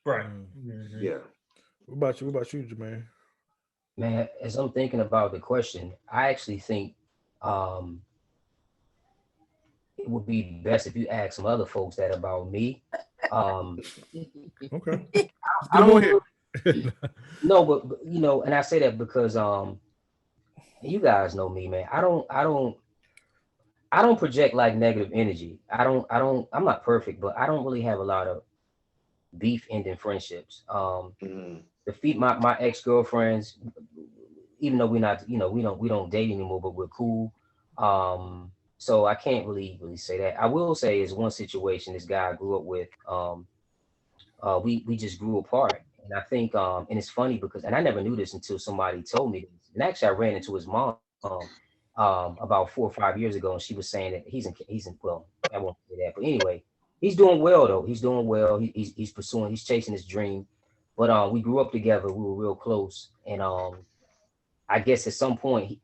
Right. Yeah. What about you, Jermaine? Man, as I'm thinking about the question, I actually think it would be best if you ask some other folks that about me. Okay. I don't no, but you know, and I say that because you guys know me, man. I don't project like negative energy. I'm not perfect, but I don't really have a lot of beef ending friendships. My ex-girlfriends, even though we're not, you know, we don't date anymore, but we're cool. So I can't really say that. I will say is one situation this guy I grew up with, we just grew apart. And I think and it's funny because, and I never knew this until somebody told me this. And actually I ran into his mom about 4 or 5 years ago, and she was saying that he's in well, I won't say that, but anyway, he's doing well though. He's doing well. He's chasing his dream. But we grew up together. We were real close, and I guess at some point,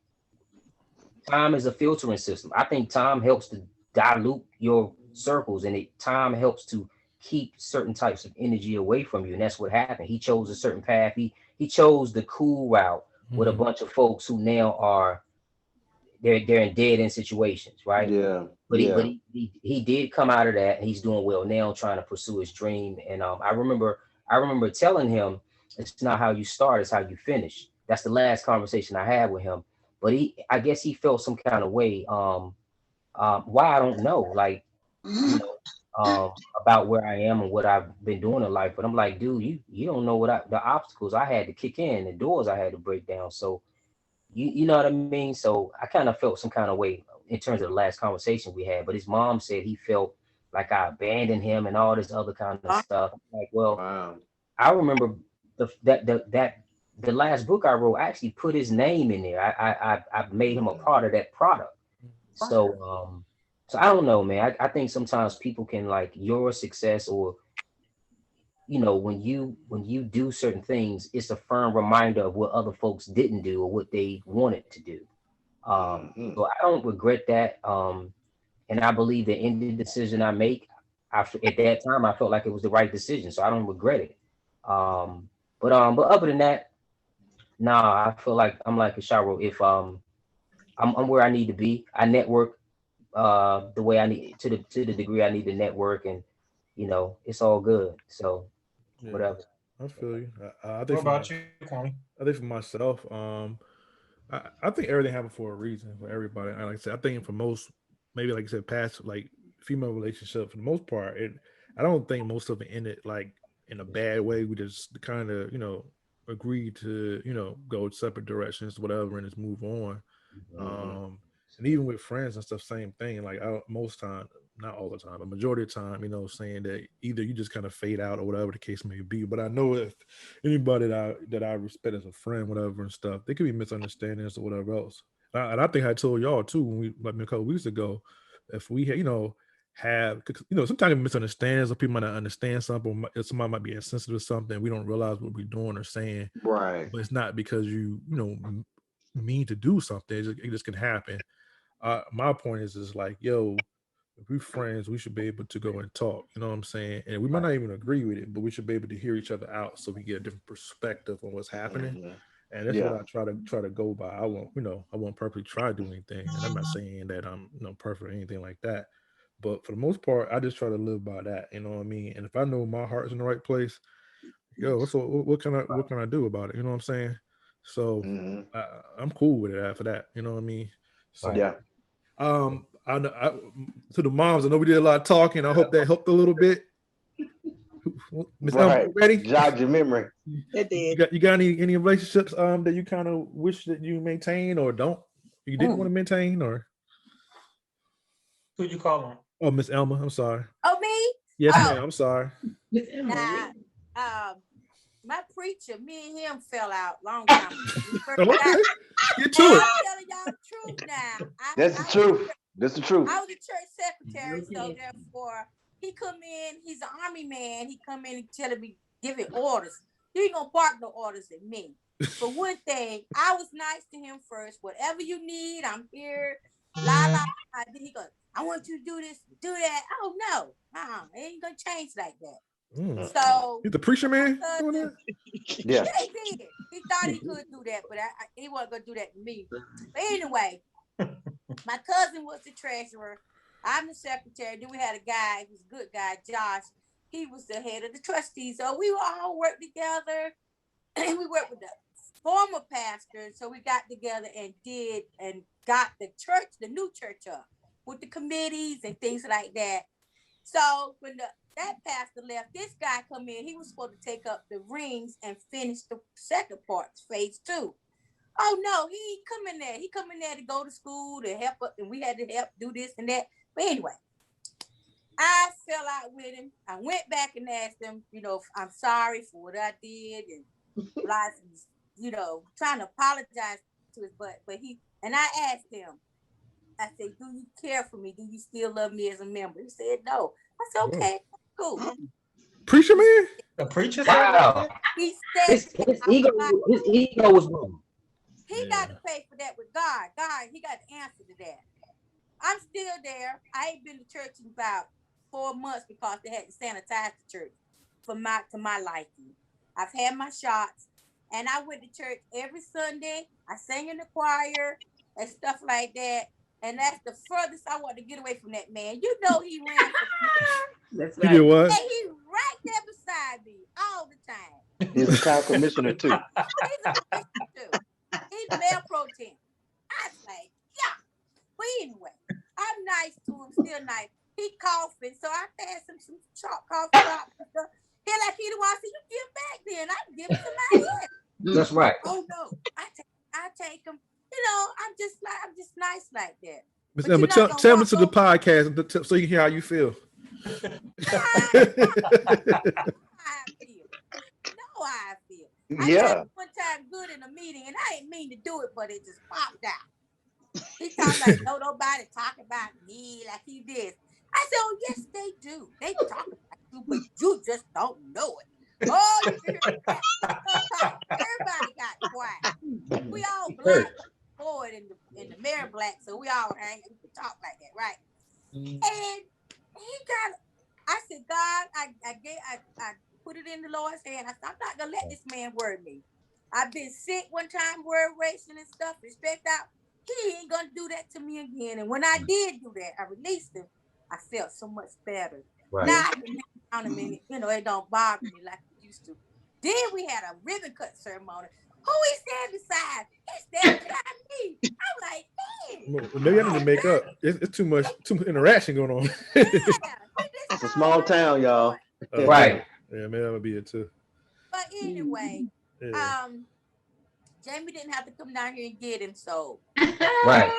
time is a filtering system. I think time helps to dilute your circles, and time helps to keep certain types of energy away from you. And that's what happened. He chose a certain path. He chose the cool route with a bunch of folks who now are they're in dead end situations, right? Yeah. But he did come out of that, and he's doing well now, trying to pursue his dream. And I remember telling him, it's not how you start, it's how you finish. That's the last conversation I had with him. But I guess he felt some kind of way. Why I don't know, like, you know, about where I am and what I've been doing in life. But I'm like, dude, you don't know the obstacles I had to kick in, the doors I had to break down. So you know what I mean? So I kind of felt some kind of way in terms of the last conversation we had. But his mom said he felt like I abandoned him and all this other kind of stuff. Like, well, wow. I remember the last book I wrote, I actually put his name in there. I made him a part of that product. So so I don't know, man. I think sometimes people can, like, your success, or you know, when you do certain things, it's a firm reminder of what other folks didn't do or what they wanted to do. So I don't regret that. And I believe that in the decision I make, at that time I felt like it was the right decision. So I don't regret it. But other than that, nah, I feel like I'm like a Sharo. If I'm where I need to be, I network the way I need, to the degree I need to network, and you know, it's all good. So whatever. I feel you. I What think about you, Kwame? I think for myself, I think everything happened for a reason for everybody. And like I said, I think for most, maybe like I said, past like female relationships, for the most part, I don't think most of it ended like in a bad way. We just kind of, you know, agreed to, you know, go separate directions, whatever, and just move on. And even with friends and stuff, same thing. Like most time, not all the time, but majority of the time, you know, saying that either you just kind of fade out or whatever the case may be. But I know if anybody that I respect as a friend, whatever and stuff, there could be misunderstandings or whatever else. And I think I told y'all too when we, like, a couple weeks ago, if we had, you know, sometimes misunderstandings, or people might not understand something, or somebody might be insensitive to something, we don't realize what we're doing or saying. Right. But it's not because you know, mean to do something. It just can happen. My point is like, yo, if we're friends, we should be able to go and talk. You know what I'm saying? And we might not even agree with it, but we should be able to hear each other out so we get a different perspective on what's happening. And that's what I try to go by. I won't perfectly try to do anything. And I'm not saying that I'm, you know, perfect or anything like that. But for the most part, I just try to live by that. You know what I mean? And if I know my heart's in the right place, yo, so what can I do about it? You know what I'm saying? So I'm cool with it after that. You know what I mean? So yeah. I to the moms, I know we did a lot of talking. I hope that helped a little bit. Miss Elma, ready? Jog your memory. It did. You got any relationships that you kind of wish that you maintain or you didn't want to maintain, or who you call on? Oh, Miss Elma, I'm sorry. Oh, me? Yes, ma'am. I'm sorry. Miss Elma. my preacher, me and him fell out long time ago. Okay. Get to I'm it. telling y'all the truth now. That's the truth. That's the truth. I was a church secretary, so therefore he come in. He's an army man. He come in and telling me, giving orders. You ain't gonna bark no orders at me. For one thing, I was nice to him first. Whatever you need, I'm here. La la. Then he goes, I want you to do this, do that. Oh no, it ain't gonna change like that. So he's the preacher man. Yeah, he did. He thought he could do that, but he wasn't gonna do that to me. But anyway, my cousin was the treasurer. I'm the secretary. Then we had a guy, he was a good guy, Josh. He was the head of the trustees. So we all worked together. And we worked with the former pastor. So we got together and got the church, the new church up with the committees and things like that. So when that pastor left, this guy come in. He was supposed to take up the rings and finish the second part, phase 2. Oh no, he ain't coming there. He coming there to go to school to help up, and we had to help do this and that. But anyway, I fell out with him. I went back and asked him, I'm sorry for what I did, and trying to apologize to his butt. But I asked him, I said, do you care for me? Do you still love me as a member? He said no. I said, okay, cool. Preacher man? The preacher Wow. He said His ego was wrong. He got to pay for that with God. God, he got the answer to that. I'm still there. I ain't been to church in about 4 months because they had to sanitize the church to my liking. I've had my shots, and I went to church every Sunday. I sang in the choir and stuff like that. And that's the furthest I want to get away from that man. You know he ran for That's right. He did what? And he right there beside me all the time. He's a town commissioner too. He's a commissioner too. He's mayor pro tem. I was like, yeah. But anyway, I'm nice to him, still nice. He coughing, so I passed him some chalk cough drops and stuff. He like he the one said, you give back then. I can give him to my head. That's right. Oh no, I take him. I'm just nice like that. But tell him to the podcast so you can hear how you feel. How I feel. I got one time good in a meeting, and I didn't mean to do it, but it just popped out. He talked like, no, nobody talk about me like he did. I said, oh, yes, they do. They talk about you, but you just don't know it. Oh, you hear that? Everybody got quiet. We all black, forward in the mayor black, so we all hang and talk like that, right? And I said, God, I put it in the Lord's hand. I said, I'm not gonna let this man word me. I've been sick one time, word racing and stuff, respect out. He ain't gonna do that to me again. And when I did do that, I released him. I felt so much better. Right. Now I can hang around him and it don't bother me like it used to. Then we had a ribbon cut ceremony. Who he stand beside? He stand beside me. I'm like, man. Maybe I need to make up. It's too much interaction going on. It's a small town, y'all. Right. Yeah, man, that would be it too. But anyway, Jamie didn't have to come down here and get him, so right.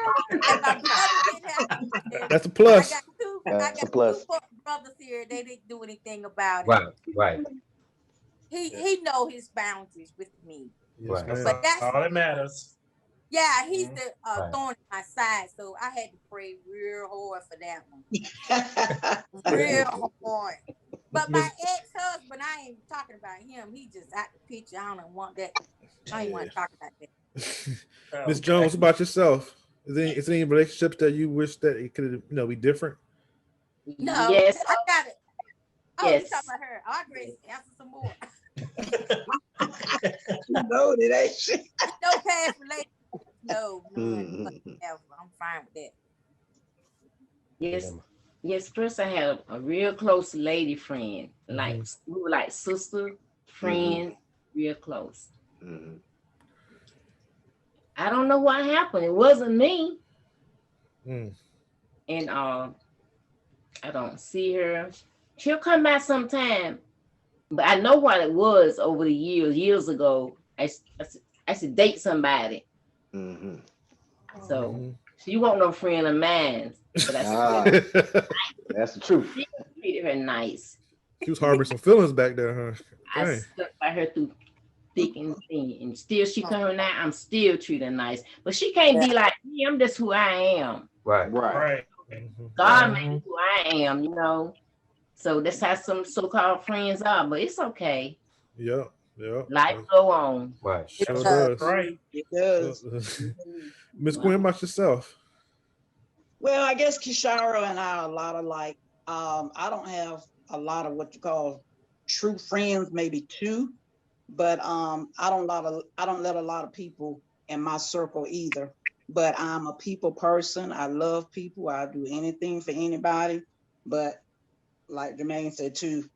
That's a plus. I got two brothers here. They didn't do anything about it. Right. He know his boundaries with me. Right. But that's all that matters. Yeah, he's the thorn in my side, so I had to pray real hard for that one. Real hard. But my ex-husband, I ain't talking about him. He just out the picture. I don't want that. I ain't want to talk about that. Miss Jones, what about yourself? Is there any relationships that you wish that it could be different? No. Yes. I got it. Oh, yes. You talking about her. Audrey, answer some more. No, it ain't shit. No past relationship. No. I'm fine with that. Yes, first I had a real close lady friend. Like we were like sister, friends, real close. I don't know what happened. It wasn't me. And I don't see her. She'll come back sometime. But I know what it was over the years ago. I should date somebody. So she won't no friend of mine. But that's the truth. She treated her nice. She was harboring some feelings back there, huh? I Dang. stuck by her through thick and thin, and still she coming out. I'm still treating her nice, but she can't be like me. I'm just who I am. Right. God made me who I am, you know. So that's how some so-called friends are, but it's okay. Yeah. Life go on. Right. Sure does. Right. It does. Miss Gwen, about yourself? Well, I guess Kishara and I are a lot alike. I don't have a lot of what you call true friends, maybe two, but I don't let a lot of people in my circle either. But I'm a people person. I love people. I do anything for anybody. But like Jermaine said too,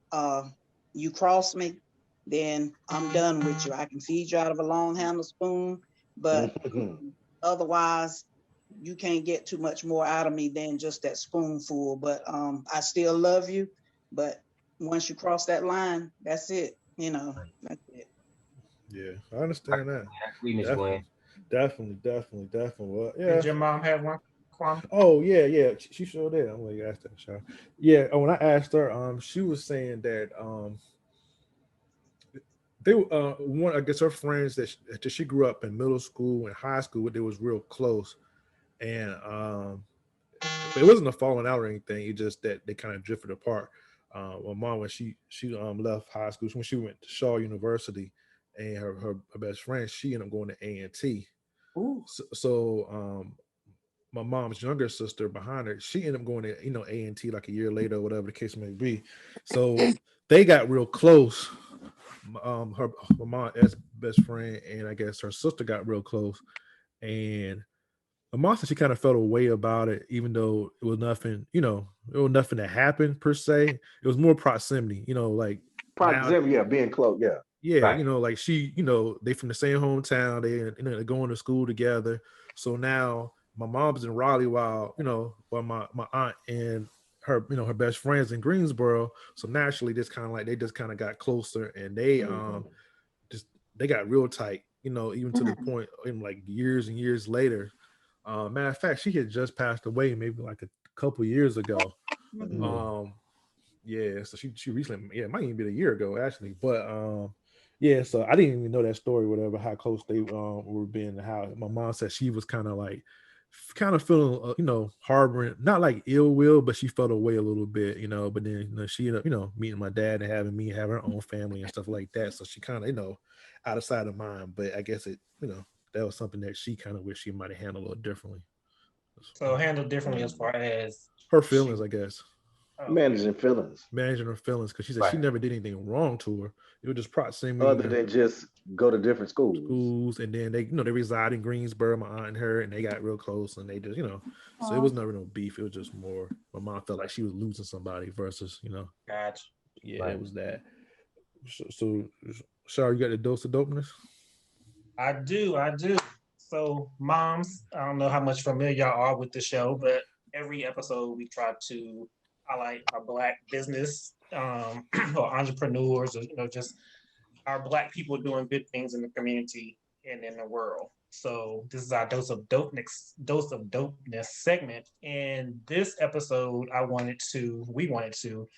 you cross me, then I'm done with you. I can feed you out of a long handled spoon, but otherwise you can't get too much more out of me than just that spoonful. But I still love you. But once you cross that line, that's it. You know, that's it. Yeah, I understand that. We Miss Gwen. Definitely. Well, yeah. Did your mom have one, Kwame? Oh yeah. She sure did. I'm like, ask that shot. Yeah. When I asked her, she was saying that they one, I guess her friends that she grew up in middle school and high school, they was real close, and it wasn't a falling out or anything. It just that they kind of drifted apart. My mom, when she left high school, when she went to Shaw University, and her best friend, she ended up going to A&T. So my mom's younger sister behind her, she ended up going to A&T like a year later, or whatever the case may be. So they got real close. My mom as best friend, and I guess her sister got real close, and my mom said she kind of felt a way about it, even though it was nothing, it was nothing that happened per se. It was more proximity, like proximity, yeah, being close, yeah. Yeah, right. Like she, they from the same hometown, they're going to school together. So now my mom's in Raleigh while my aunt and her, her best friends in Greensboro. So naturally this kind of like they just kind of got closer, and they they got real tight, even to the point in like years and years later. Matter of fact, she had just passed away maybe like a couple years ago. Yeah, so she recently, it might even be a year ago actually, but yeah, so I didn't even know that story, whatever, how close they were being, how my mom said she was kind of feeling, harboring, not like ill will, but she felt away a little bit, but then, she ended up, meeting my dad and having me have her own family and stuff like that. So she kind of, out of sight of mind, but I guess it, that was something that she kind of wished she might have handled a little differently. So handled differently as far as her feelings, I guess. Managing her feelings, because she said she never did anything wrong to her. It was just proximity, other than just go to different schools, and then they they reside in Greensboro, my aunt and her, and they got real close, and they just so it was never no beef. It was just more my mom felt like she was losing somebody versus gotcha. Yeah, it was that. So Shar, you got the dose of dopeness? I do. So moms, I don't know how much familiar y'all are with the show, but every episode we try to highlight our Black business or entrepreneurs, or just our Black people doing good things in the community and in the world. So this is our dose of dopeness segment. And this episode, we wanted to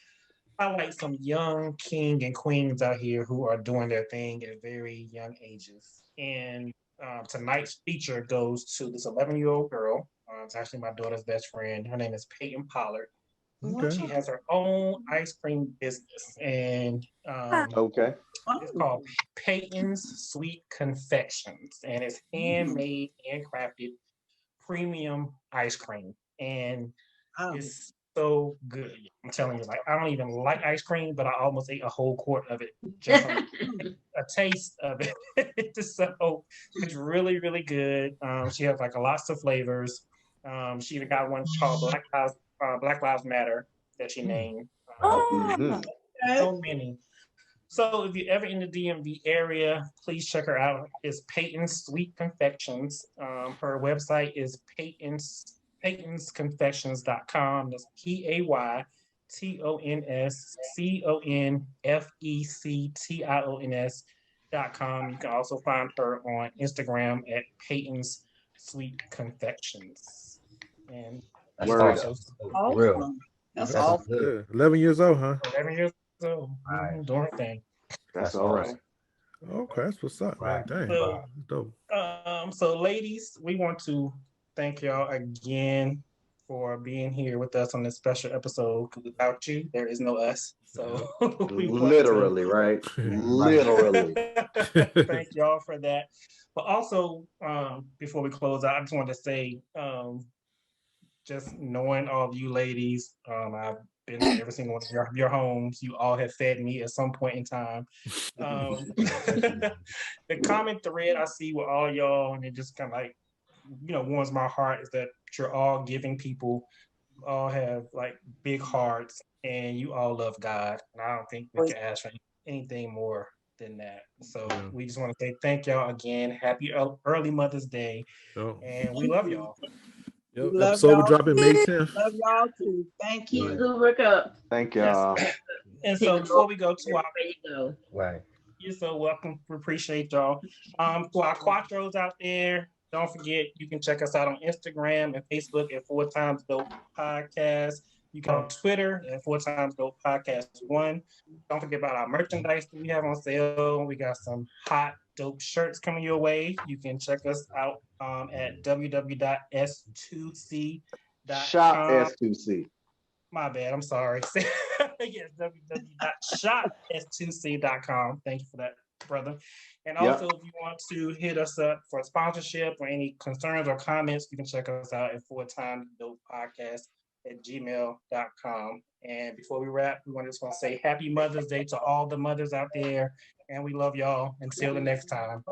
highlight some young king and queens out here who are doing their thing at very young ages. And tonight's feature goes to this 11-year-old girl. It's actually my daughter's best friend. Her name is Peyton Pollard. Okay. She has her own ice cream business, and it's called Peyton's Sweet Confections, and it's handmade, handcrafted, premium ice cream, and it's so good. I'm telling you, like, I don't even like ice cream, but I almost ate a whole quart of it just from a taste of it. So it's really, really good. She has like lots of flavors. She even got one called Black Lives Matter that she named. So many. So if you're ever in the DMV area, please check her out. It's Peyton's Sweet Confections. Her website is paytonsconfections.com. That's PAYTONSCONFECTIONS.com. You can also find her on Instagram at Peyton's Sweet Confections. And that's awesome. Awesome. That's awesome. Good. 11 years old, huh? 11 years So doing her thing. That's all right. Okay, that's what's up, man. Dang, So, that's dope. So ladies, we want to thank y'all again for being here with us on this special episode. Without you, there is no us. So we literally, right? Literally. Thank y'all for that. But also, before we close out, I just wanted to say, just knowing all of you ladies, I've been to every single one of your homes. You all have fed me at some point in time. The comment thread I see with all y'all, and it just kind of like, warms my heart, is that you're all giving people, you all have like big hearts, and you all love God. And I don't think we can ask for anything more than that. So we just want to say thank y'all again. Happy early Mother's Day. And we love y'all. Yep. Episode will drop in May 10th. Love y'all too. Thank you. Work up. Thank y'all. Yes. And so before we go to our right. You're so welcome. We appreciate y'all. For our Quattros out there, don't forget you can check us out on Instagram and Facebook at 4x Dope Podcast. You can on Twitter at 4x Dope Podcast 1. Don't forget about our merchandise that we have on sale. We got some hot dope shirts coming your way. You can check us out at www.s2c.com. Shop S2C. My bad. I'm sorry. Yes, www.shops2c.com. Thank you for that, brother. And also, if you want to hit us up for a sponsorship or any concerns or comments, you can check us out at 4timesdopepodcast@gmail.com. And before we wrap, we just want to say Happy Mother's Day to all the mothers out there. And we love y'all. Until the next time.